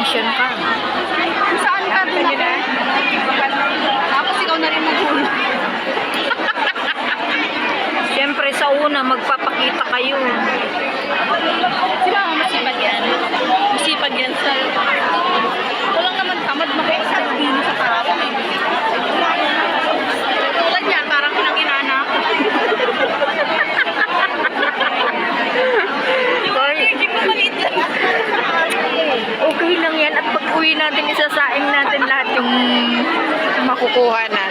Nag-audition ka. Saan ka din na? Tapos ikaw na rin maghula. Siyempre sa una, magpapakita kayo. Si Mama masipag yan. Masipag yan sa... Walang naman tamad makaisa din sa tao. Tulad niya, parang pinag-inana ako. Hindi ko maliit yan. Okay lang yan. At pag uwi natin, isasaing natin lahat yung makukuha na.